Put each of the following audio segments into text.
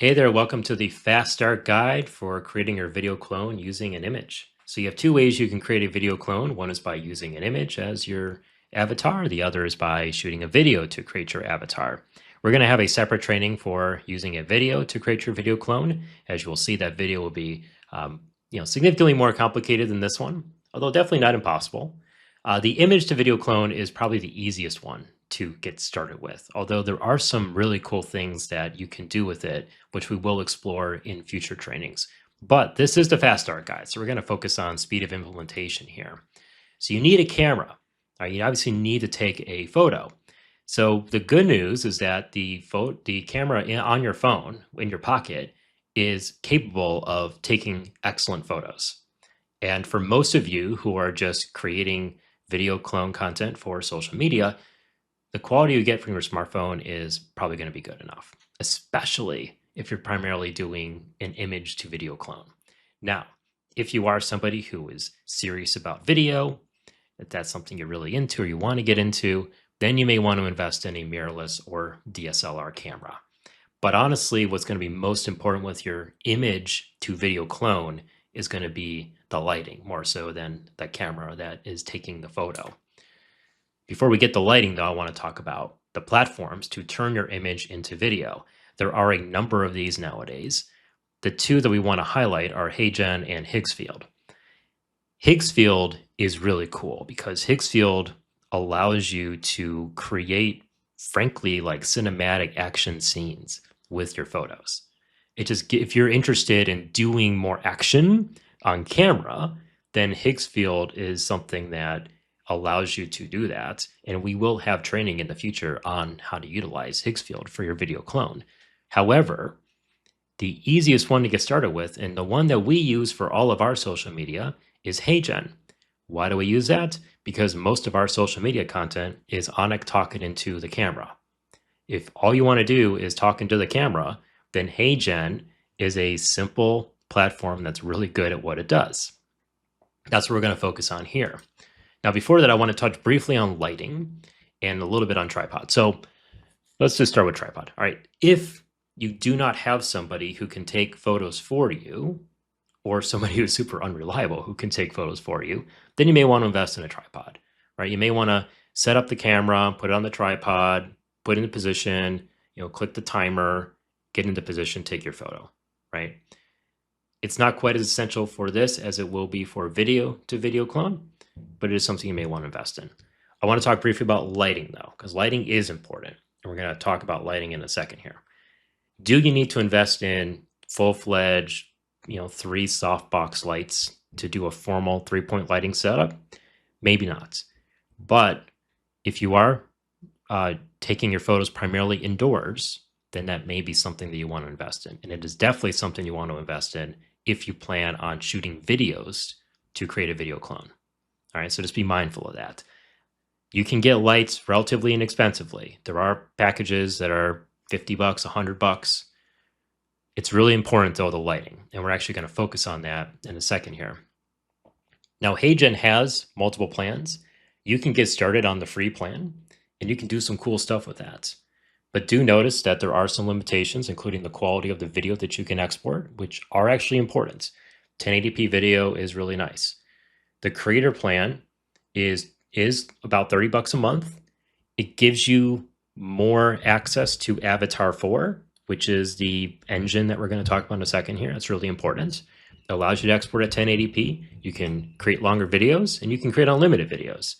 Hey there, welcome to the Fast Start Guide for creating your video clone using an image. So you have two ways you can create a video clone. One is by using an image as your avatar. The other is by shooting a video to create your avatar. We're going to have a separate training for using a video to create your video clone. As you will see, that video will be significantly more complicated than this one, although definitely not impossible. The image to video clone is probably the easiest one to get started with, although there are some really cool things that you can do with it, which we will explore in future trainings. But this is the Fast Start Guide, so we're going to focus on speed of implementation here. So you need a camera. You obviously need to take a photo. So the good news is that the camera on your phone, in your pocket, is capable of taking excellent photos. And for most of you who are just creating video clone content for social media, the quality you get from your smartphone is probably going to be good enough, especially if you're primarily doing an image to video clone. Now, if you are somebody who is serious about video, if that's something you're really into or you want to get into, then you may want to invest in a mirrorless or DSLR camera. But honestly, what's going to be most important with your image to video clone is going to be the lighting, more so than the camera that is taking the photo. Before we get the lighting, though, I want to talk about the platforms to turn your image into video. There are a number of these nowadays. The two that we want to highlight are HeyGen and Higgsfield. Higgsfield is really cool because Higgsfield allows you to create, frankly, like cinematic action scenes with your photos. If you're interested in doing more action on camera, then Higgsfield is something that allows you to do that. And we will have training in the future on how to utilize Higgsfield for your video clone. However, the easiest one to get started with, and the one that we use for all of our social media, is HeyGen. Why do we use that? Because most of our social media content is Anik talking into the camera. If all you want to do is talk into the camera, then HeyGen is a simple platform that's really good at what it does. That's what we're going to focus on here. Now, before that, I want to touch briefly on lighting and a little bit on tripod. So let's just start with tripod. All right. If you do not have somebody who can take photos for you, or somebody who's super unreliable who can take photos for you, then you may want to invest in a tripod, right? You may want to set up the camera, put it on the tripod, put it into position, click the timer, get into position, take your photo, right? It's not quite as essential for this as it will be for video to video clone, but it is something you may want to invest in. I want to talk briefly about lighting, though, because lighting is important. And we're going to talk about lighting in a second here. Do you need to invest in full-fledged, 3 softbox lights to do a formal 3-point lighting setup? Maybe not. But if you are taking your photos primarily indoors, then that may be something that you want to invest in. And it is definitely something you want to invest in if you plan on shooting videos to create a video clone. All right, so just be mindful of that. You can get lights relatively inexpensively. There are packages that are $50, $100. It's really important, though, the lighting, and we're actually going to focus on that in a second here. Now, HeyGen has multiple plans. You can get started on the free plan, and you can do some cool stuff with that. But do notice that there are some limitations, including the quality of the video that you can export, which are actually important. 1080p video is really nice. The creator plan is about $30 a month. It gives you more access to Avatar 4, which is the engine that we're going to talk about in a second here. That's really important. It allows you to export at 1080p. You can create longer videos, and you can create unlimited videos.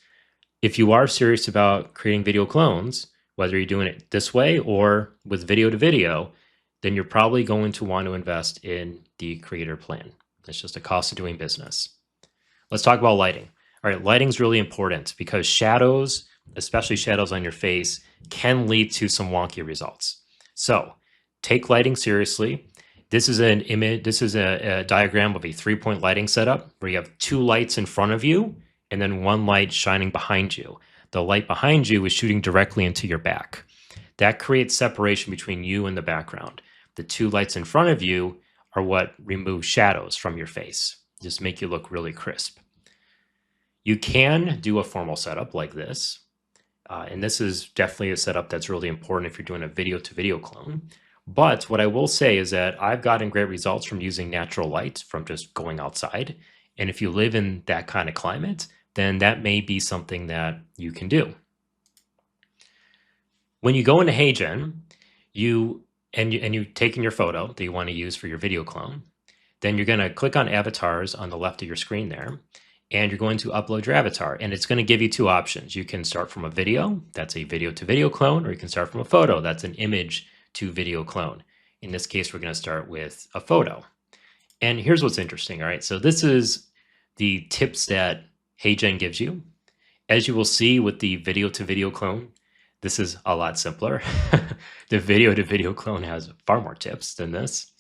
If you are serious about creating video clones, whether you're doing it this way or with video to video, then you're probably going to want to invest in the creator plan. It's just a cost of doing business. Let's talk about lighting. All right, lighting is really important because shadows, especially shadows on your face, can lead to some wonky results. So take lighting seriously. This is an image. This is a diagram of a 3-point lighting setup where you have 2 lights in front of you and then 1 light shining behind you. The light behind you is shooting directly into your back. That creates separation between you and the background. The 2 lights in front of you are what remove shadows from your face, just make you look really crisp. You can do a formal setup like this. And this is definitely a setup that's really important if you're doing a video to video clone. But what I will say is that I've gotten great results from using natural light from just going outside. And if you live in that kind of climate, then that may be something that you can do. When you go into HeyGen, you taking your photo that you want to use for your video clone, then you're going to click on avatars on the left of your screen there, and you're going to upload your avatar. And it's going to give you two options. You can start from a video, that's a video to video clone, or you can start from a photo, that's an image to video clone. In this case, we're going to start with a photo. And here's what's interesting. All right, so this is the tips that HeyGen gives you. As you will see with the video to video clone, this is a lot simpler. The video to video clone has far more tips than this.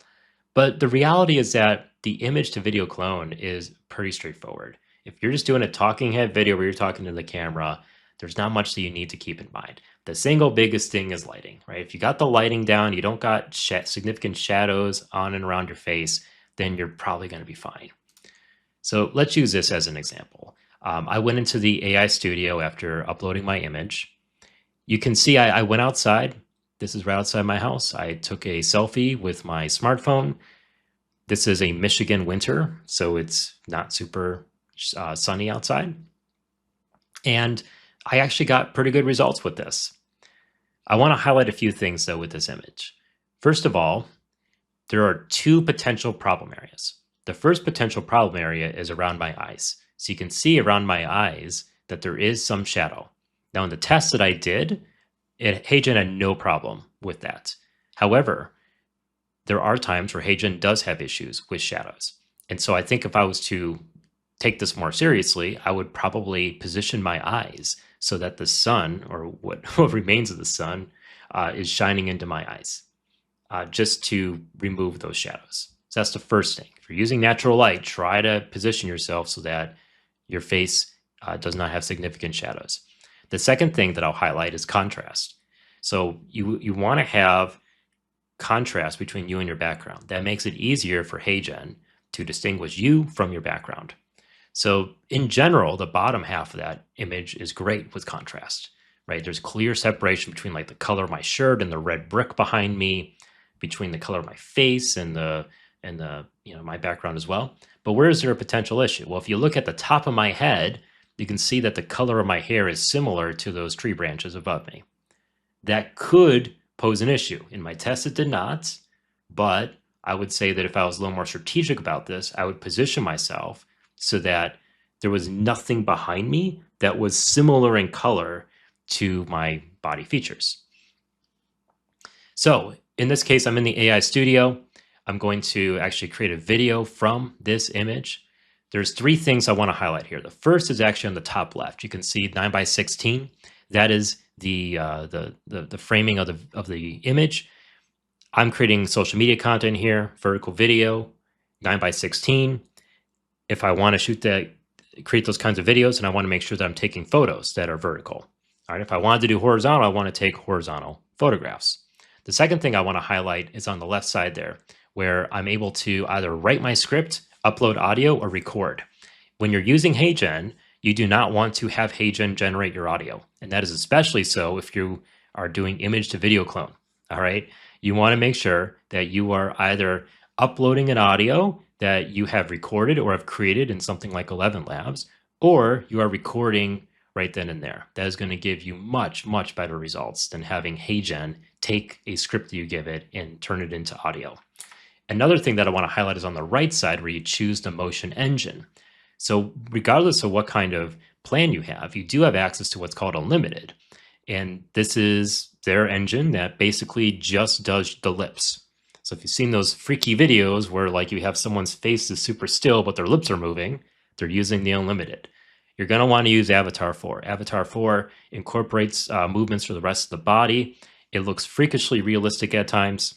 But the reality is that the image to video clone is pretty straightforward. If you're just doing a talking head video where you're talking to the camera, there's not much that you need to keep in mind. The single biggest thing is lighting, right? If you got the lighting down, you don't got significant shadows on and around your face, then you're probably going to be fine. So let's use this as an example. I went into the AI studio after uploading my image. You can see I went outside. This is right outside my house. I took a selfie with my smartphone. This is a Michigan winter, so it's not super sunny outside. And I actually got pretty good results with this. I want to highlight a few things though with this image. First of all, there are two potential problem areas. The first potential problem area is around my eyes. So you can see around my eyes that there is some shadow. Now in the test that I did, HeyGen had no problem with that. However, there are times where HeyGen does have issues with shadows. And so I think if I was to take this more seriously, I would probably position my eyes so that the sun, or what remains of the sun, is shining into my eyes, just to remove those shadows. So that's the first thing. If you're using natural light, try to position yourself so that your face does not have significant shadows. The second thing that I'll highlight is contrast. So you want to have contrast between you and your background. That makes it easier for HeyGen to distinguish you from your background. So in general, the bottom half of that image is great with contrast, right? There's clear separation between like the color of my shirt and the red brick behind me, between the color of my face and the my background as well. But where is there a potential issue? Well, if you look at the top of my head, you can see that the color of my hair is similar to those tree branches above me. That could pose an issue. In my test, it did not, but I would say that if I was a little more strategic about this, I would position myself so that there was nothing behind me that was similar in color to my body features. So in this case, I'm in the AI studio. I'm going to actually create a video from this image. There's three things I want to highlight here. The first is actually on the top left. You can see 9:16. That is the framing of the image. I'm creating social media content here, vertical video, 9:16. If I want to create those kinds of videos, and I want to make sure that I'm taking photos that are vertical. All right, if I wanted to do horizontal, I want to take horizontal photographs. The second thing I want to highlight is on the left side there, where I'm able to either write my script, upload audio, or record. When you're using HeyGen, you do not want to have HeyGen generate your audio. And that is especially so if you are doing image to video clone. All right. You want to make sure that you are either uploading an audio that you have recorded or have created in something like ElevenLabs, or you are recording right then and there. That is going to give you much, much better results than having HeyGen take a script that you give it and turn it into audio. Another thing that I want to highlight is on the right side where you choose the motion engine. So regardless of what kind of plan you have, you do have access to what's called Unlimited. And this is their engine that basically just does the lips. So if you've seen those freaky videos where like you have someone's face is super still, but their lips are moving, they're using the Unlimited. You're going to want to use Avatar 4. Avatar 4 incorporates movements for the rest of the body. It looks freakishly realistic at times.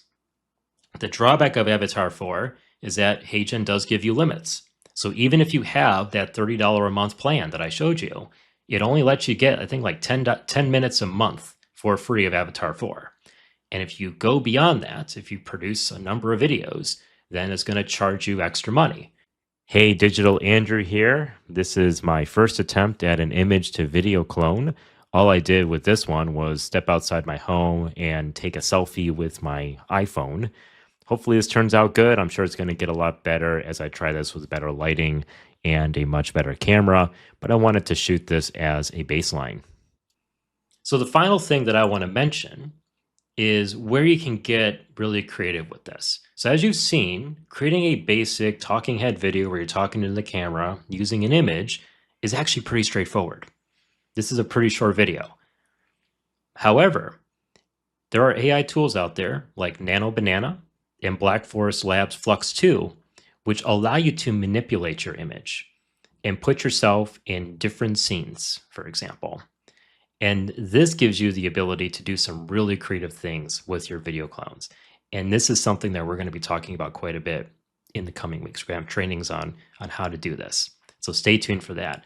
The drawback of Avatar 4 is that HeyGen does give you limits. So even if you have that $30 a month plan that I showed you, it only lets you get, I think, like 10 minutes a month for free of Avatar 4. And if you go beyond that, if you produce a number of videos, then it's going to charge you extra money. Hey, Digital Andrew here. This is my first attempt at an image to video clone All I did with this one was step outside my home and take a selfie with my iPhone. Hopefully, this turns out good. I'm sure it's going to get a lot better as I try this with better lighting and a much better camera, but I wanted to shoot this as a baseline. So, the final thing that I want to mention is where you can get really creative with this. So, as you've seen, creating a basic talking head video where you're talking to the camera using an image is actually pretty straightforward. This is a pretty short video. However, there are AI tools out there like Nano Banana and Black Forest Labs Flux 2, which allow you to manipulate your image and put yourself in different scenes, for example. And this gives you the ability to do some really creative things with your video clones. And this is something that we're going to be talking about quite a bit in the coming weeks. We have trainings on how to do this. So stay tuned for that.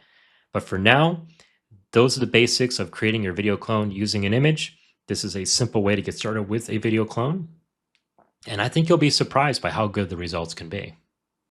But for now, those are the basics of creating your video clone using an image. This is a simple way to get started with a video clone. And I think you'll be surprised by how good the results can be.